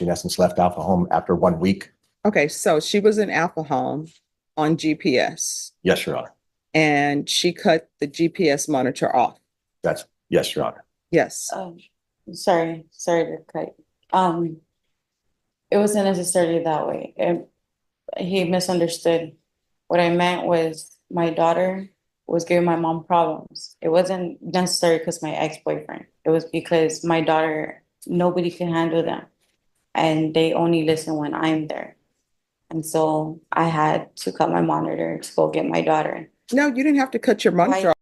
She in essence left Alpha Home after 1 week. Okay, so she was in Alpha Home on GPS Yes, Your Honor. and she cut the GPS monitor off. Yes, Your Honor. Yes. Sorry to cut. It wasn't necessarily that way. He misunderstood. What I meant was my daughter was giving my mom problems. It wasn't necessary because my ex-boyfriend. It was because my daughter, nobody can handle them. And they only listen when I'm there. And so I had to cut my monitor to go get my daughter. No, you didn't have to cut your monitor off.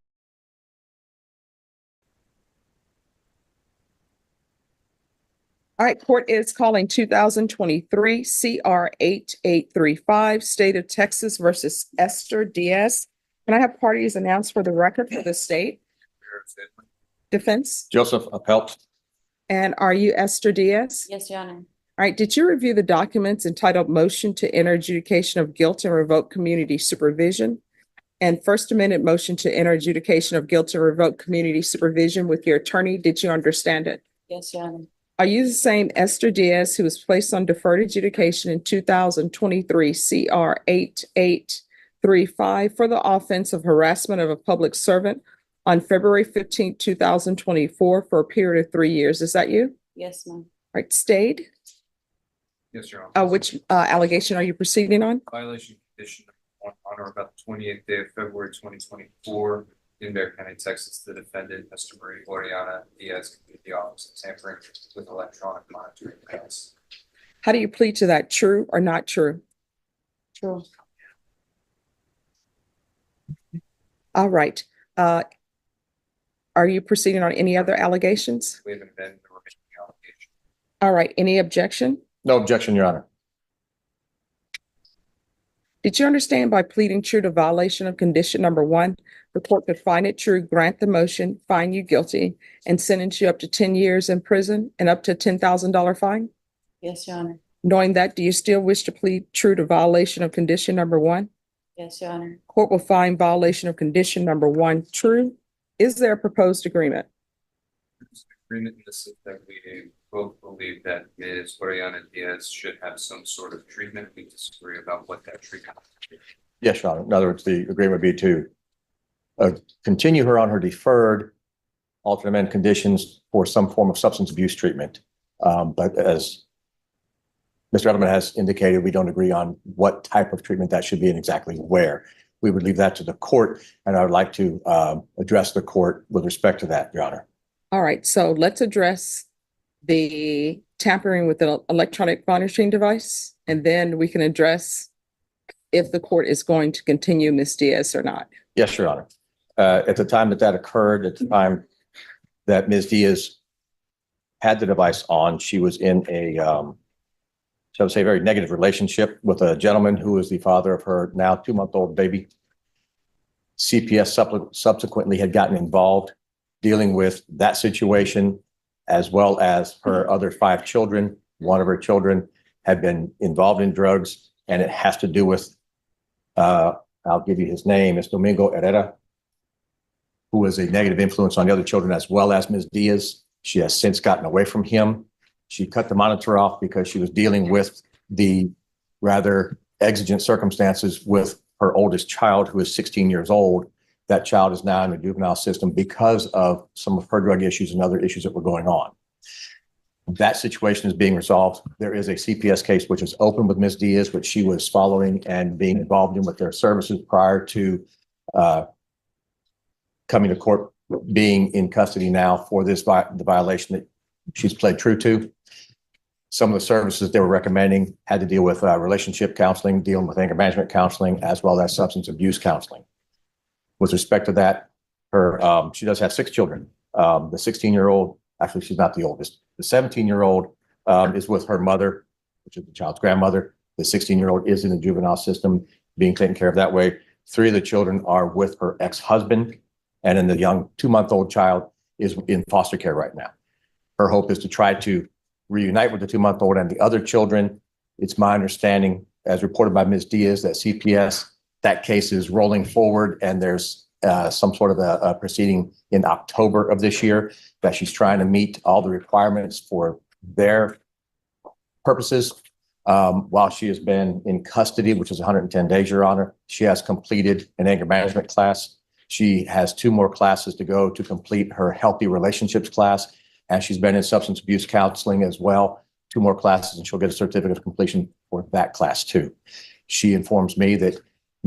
All right, court is calling 2023 CR 8835, State of Texas versus Esther Diaz. Can I have parties announced for the record for the state? Defense? Joseph Appelt. And are you Esther Diaz? Yes, Your Honor. All right, did you review the documents entitled Motion to Enter Adjudication of Guilt and Revoke Community Supervision and First Amendment Motion to Enter Adjudication of Guilt and Revoke Community Supervision with your attorney? Did you understand it? Yes, Your Honor. Are you the same Esther Diaz who was placed on deferred adjudication in 2023 CR 8835 for the offense of harassment of a public servant on February 15, 2024 for a period of 3 years? Is that you? Yes, ma'am. All right, stayed. Yes, Your Honor. Which allegation are you proceeding on? Violation condition on or about the 28th day of February 2024 in Bexar County, Texas. The defendant, Mr. Marie Oriana Diaz, completed the office of tampering with electronic monitoring device. How do you plead to that? True or not true? True. All right. Are you proceeding on any other allegations? We haven't been the remaining allegation. All right. Any objection? No objection, Your Honor. Did you understand by pleading true to violation of condition number 1, the court could find it true, grant the motion, find you guilty, and sentence you up to 10 years in prison and up to a $10,000 fine? Yes, Your Honor. Knowing that, do you still wish to plead true to violation of condition number 1? Yes, Your Honor. Court will find violation of condition number 1 true. Is there a proposed agreement? Agreement in the sense that we both believe that Ms. Oriana Diaz should have some sort of treatment. We disagree about what that treatment is. Yes, Your Honor. In other words, the agreement would be to continue her on her deferred alternate amendment conditions for some form of substance abuse treatment. But as Mr. Edelman has indicated, we don't agree on what type of treatment that should be and exactly where. We would leave that to the court, and I would like to address the court with respect to that, Your Honor. All right, so let's address the tampering with the electronic monitoring device, and then we can address if the court is going to continue Ms. Diaz or not. Yes, Your Honor. At the time that occurred, at the time that Ms. Diaz had the device on, she was in a, shall we say, very negative relationship with a gentleman who is the father of her now 2-month-old baby. CPS subsequently had gotten involved dealing with that situation, as well as her other 5 children. One of her children had been involved in drugs, and it has to do with, I'll give you his name, it's Domingo Herrera, who was a negative influence on the other children, as well as Ms. Diaz. She has since gotten away from him. She cut the monitor off because she was dealing with the rather exigent circumstances with her oldest child, who is 16 years old. That child is now in the juvenile system because of some of her drug issues and other issues that were going on. That situation is being resolved. There is a CPS case which is open with Ms. Diaz, which she was following and being involved in with their services prior to coming to court, being in custody now for this the violation that she's pled true to. Some of the services they were recommending had to deal with relationship counseling, dealing with anger management counseling, as well as substance abuse counseling. With respect to that, she does have 6 children. The 16-year-old, actually, she's not the oldest. The 17-year-old is with her mother, which is the child's grandmother. The 16-year-old is in the juvenile system, being taken care of that way. 3 of the children are with her ex-husband, and then the young 2-month-old child is in foster care right now. Her hope is to try to reunite with the 2-month-old and the other children. It's my understanding, as reported by Ms. Diaz, that CPS, that case is rolling forward, and there's some sort of a proceeding in October of this year that she's trying to meet all the requirements for her purposes, while she has been in custody, which is 110 days, Your Honor, she has completed an anger management class. She has 2 more classes to go to complete her healthy relationships class. And she's been in substance abuse counseling as well, 2 more classes, and she'll get a certificate of completion for that class too. She informs me that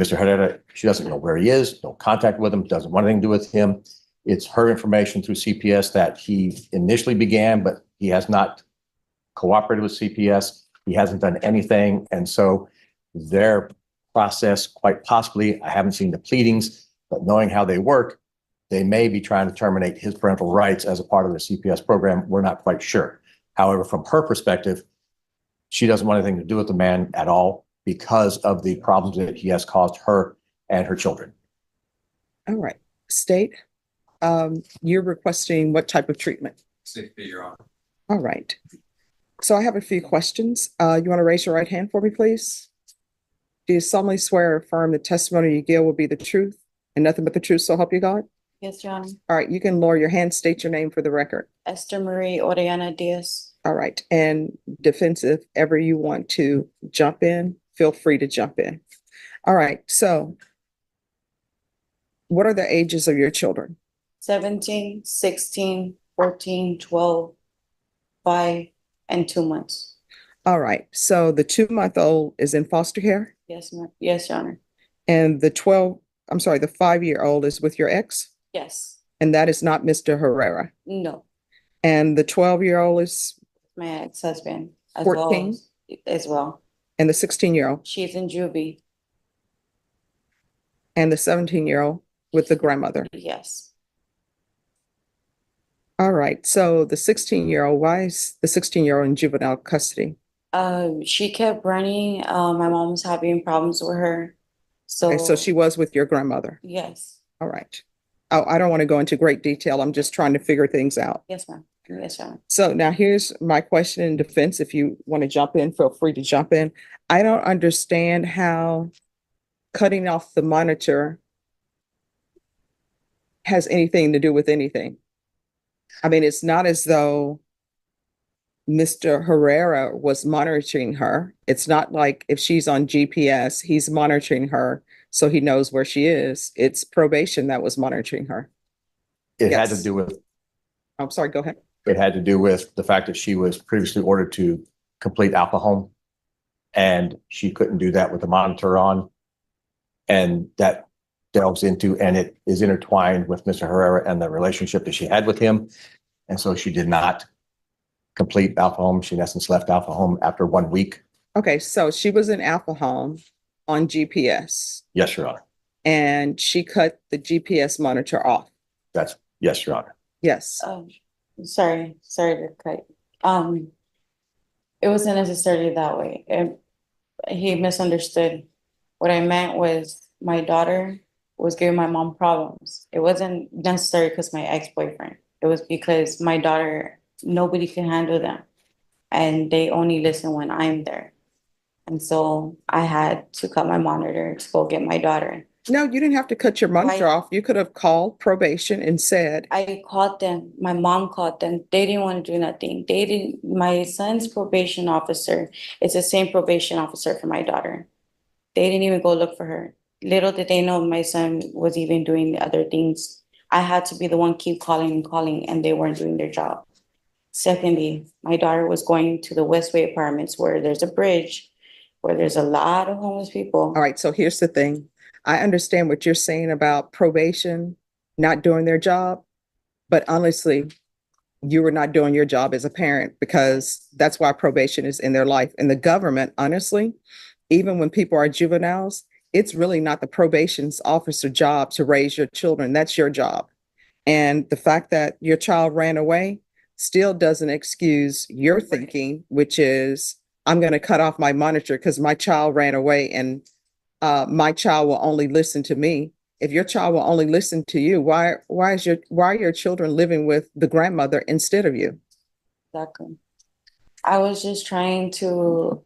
Mr. Herrera, she doesn't know where he is, no contact with him, doesn't want anything to do with him. It's her information through CPS that he initially began, but he has not cooperated with CPS. He hasn't done anything. And so their process, quite possibly, I haven't seen the pleadings, but knowing how they work, they may be trying to terminate his parental rights as a part of the CPS program. We're not quite sure. However, from her perspective, she doesn't want anything to do with the man at all because of the problems that he has caused her and her children. All right, State, you're requesting what type of treatment? Safe be, Your Honor. All right. So I have a few questions. You want to raise your right hand for me, please? Do you solemnly swear or affirm the testimony you give will be the truth and nothing but the truth, so help you God? Yes, Your Honor. All right, you can lower your hand, state your name for the record. Esther Marie Oriana Diaz. All right, and defense, if ever you want to jump in, feel free to jump in. All right, so what are the ages of your children? 17, 16, 14, 12, 5, and 2 months. All right, so the 2-month-old is in foster care Yes, ma'am. Yes, Your Honor. and the 5-year-old is with your ex, Yes. and that is not Mr. Herrera. No. And the 12-year-old is, My ex-husband as 14? well. and the 16-year-old, She's in juvie. and the 17-year-old with the grandmother. Yes. All right, so the 16-year-old, why is the 16-year-old in juvenile custody? She kept running. My mom was having problems with her. Okay, so she was with your grandmother. Yes. All right. Oh, I don't want to go into great detail. I'm just trying to figure things out. Yes, ma'am. Yes, Your Honor. So now here's my question in defense. If you want to jump in, feel free to jump in. I don't understand how cutting off the monitor has anything to do with anything. I mean, it's not as though Mr. Herrera was monitoring her. It's not like if she's on GPS, he's monitoring her so he knows where she is. It's probation that was monitoring her. It had to Yes. do with, I'm sorry, go ahead. it had to do with the fact that she was previously ordered to complete Alpha Home. And she couldn't do that with the monitor on. And that delves into, and it is intertwined with Mr. Herrera and the relationship that she had with him. And so she did not complete Alpha Home. She in essence left Alpha Home after 1 week. Okay, so she was in Alpha Home on GPS Yes, Your Honor. and she cut the GPS monitor off. That's, yes, Your Honor. Yes. Sorry to cut. It wasn't necessarily that way. He misunderstood. What I meant was my daughter was giving my mom problems. It wasn't necessary because my ex-boyfriend. It was because my daughter, nobody can handle them. And they only listen when I'm there. And so I had to cut my monitor to go get my daughter. No, you didn't have to cut your monitor off. You could have called probation and said, I called them. My mom called them. They didn't want to do nothing. They didn't. My son's probation officer is the same probation officer for my daughter. They didn't even go look for her. Little did they know my son was even doing the other things. I had to be the one keep calling and calling, and they weren't doing their job. Secondly, my daughter was going to the Westway apartments where there's a bridge, where there's a lot of homeless people. all right, so here's the thing. I understand what you're saying about probation not doing their job, but honestly, you were not doing your job as a parent because that's why probation is in their life. And the government, honestly, even when people are juveniles, it's really not the probation's officer job to raise your children. That's your job. And the fact that your child ran away still doesn't excuse your thinking, which is, I'm going to cut off my monitor because my child ran away and my child will only listen to me. If your child will only listen to you, why are your children living with the grandmother instead of you? Exactly. I was just trying to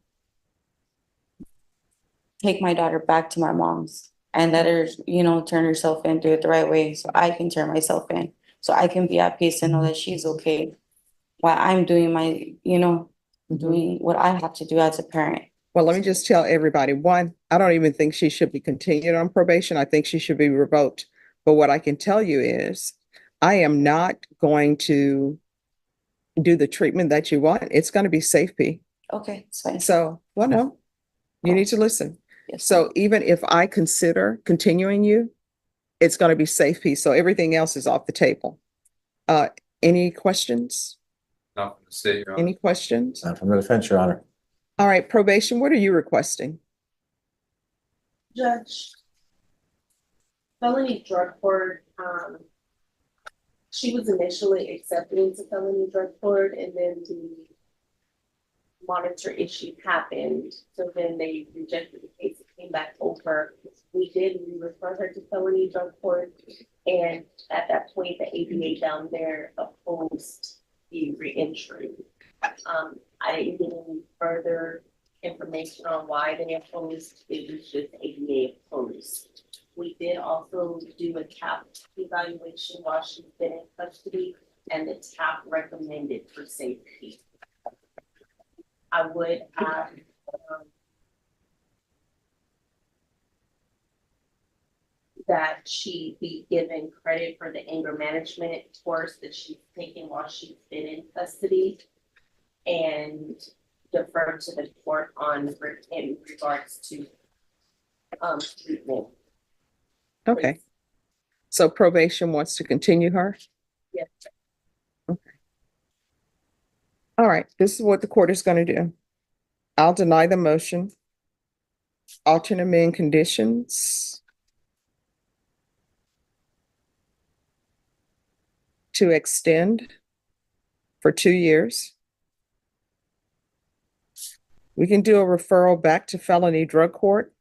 take my daughter back to my mom's and let her, turn herself in, do it the right way so I can turn myself in, so I can be at peace and know that she's okay while I'm doing my, what I have to do as a parent. Well, let me just tell everybody, one, I don't even think she should be continued on probation. I think she should be revoked. But what I can tell you is I am not going to do the treatment that you want. It's going to be safety. Okay, it's fine. So, well, no, you need to listen. Yes, So even if I consider continuing you, it's going to be safety. So everything else is off the table. Any questions? Not from the state, Your Honor. Any questions? Not from the defense, Your Honor. All right, probation, what are you requesting? Judge, felony drug court, she was initially accepted into felony drug court and then the monitor issue happened. So then they rejected the case, it came back over. We did refer her to felony drug court. And at that point, the ABA down there opposed the reentry. I didn't get any further information on why they opposed, it was just ABA opposed. We did also do a TAP evaluation while she's been in custody, and the TAP recommended for safety. I would ask, that she be given credit for the anger management course that she's taken while she's been in custody, and defer to the court on in regards to treatment. Okay. So probation wants to continue her? Yes. Okay. All right, this is what the court is going to do. I'll deny the motion. Alternate amend conditions to extend for 2 years. We can do a referral back to felony drug court.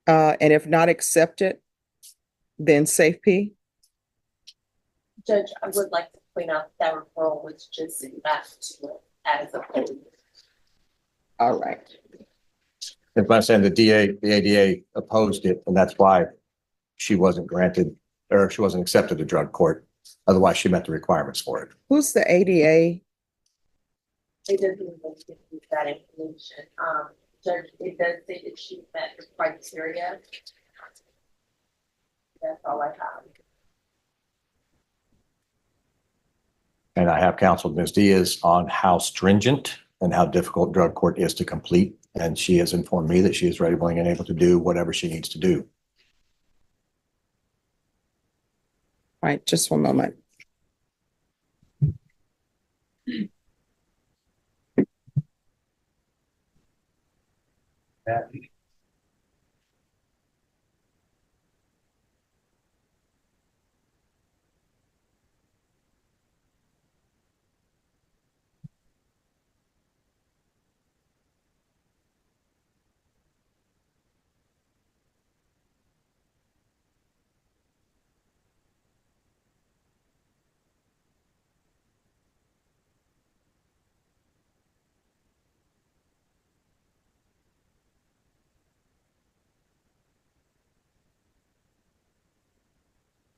And if not accepted, then safe P. Judge, I would like to point out that referral was just back to it as a whole. All right. If I'm saying the ADA opposed it, and that's why she wasn't granted, or she wasn't accepted to drug court. Otherwise, she met the requirements for it. Who's the ADA? It doesn't even give you that information. Judge, it does say that she met the criteria. That's all I have. And I have counseled Ms. Diaz on how stringent and how difficult drug court is to complete. And she has informed me that she is ready, willing, and able to do whatever she needs to do. All right, just one moment.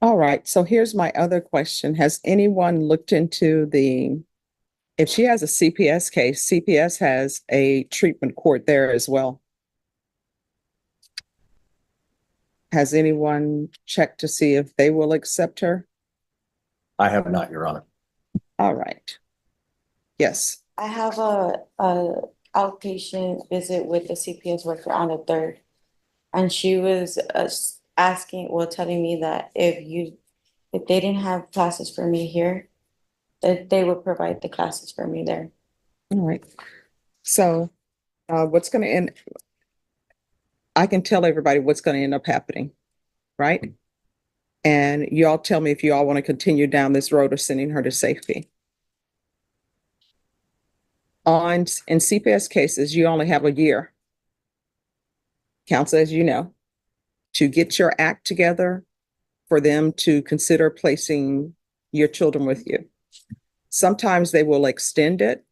All right, so here's my other question. Has anyone looked into if she has a CPS case, CPS has a treatment court there as well. Has anyone checked to see if they will accept her? I have not, Your Honor. All right. Yes. I have a outpatient visit with the CPS worker on the 3rd. And she was telling me that if they didn't have classes for me here, that they would provide the classes for me there. All right. So what's going to end? I can tell everybody what's going to end up happening, right? And y'all tell me if you all want to continue down this road of sending her to safety. In CPS cases, you only have a year, counsel, as you know, to get your act together for them to consider placing your children with you. Sometimes they will extend it,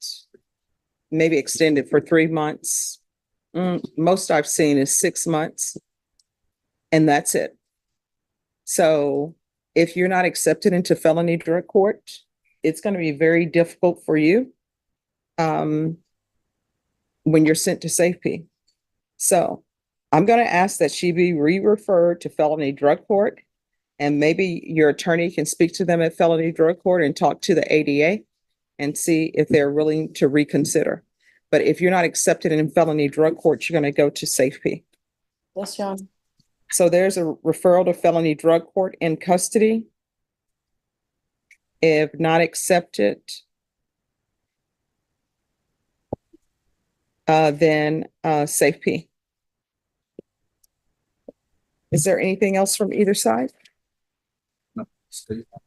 maybe extend it for 3 months. Most I've seen is 6 months, and that's it. So if you're not accepted into felony drug court, it's going to be very difficult for you. when you're sent to safety. So I'm going to ask that she be re-referred to felony drug court. And maybe your attorney can speak to them at felony drug court and talk to the ADA and see if they're willing to reconsider. But if you're not accepted in felony drug court, you're going to go to safety. Yes, Your Honor. So there's a referral to felony drug court in custody. If not accepted, then safety. Is there anything else from either side?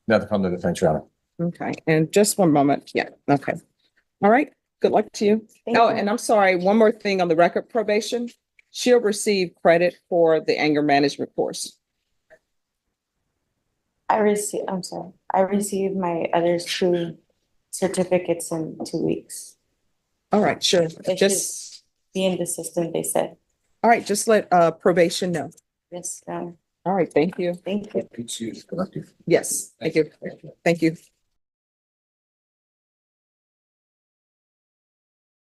Nothing from the defense, Your Honor. Okay, and just one moment. Yeah, okay. All right, good luck to you. Thank Oh, you. and I'm sorry, one more thing on the record probation. She'll receive credit for the anger management course. I received my other two certificates in 2 weeks. All right, sure. It should Just, be in the system, they said. all right, just let probation know. Yes, Your Honor. All right, thank you. Thank you. Yes, thank you. Thank you.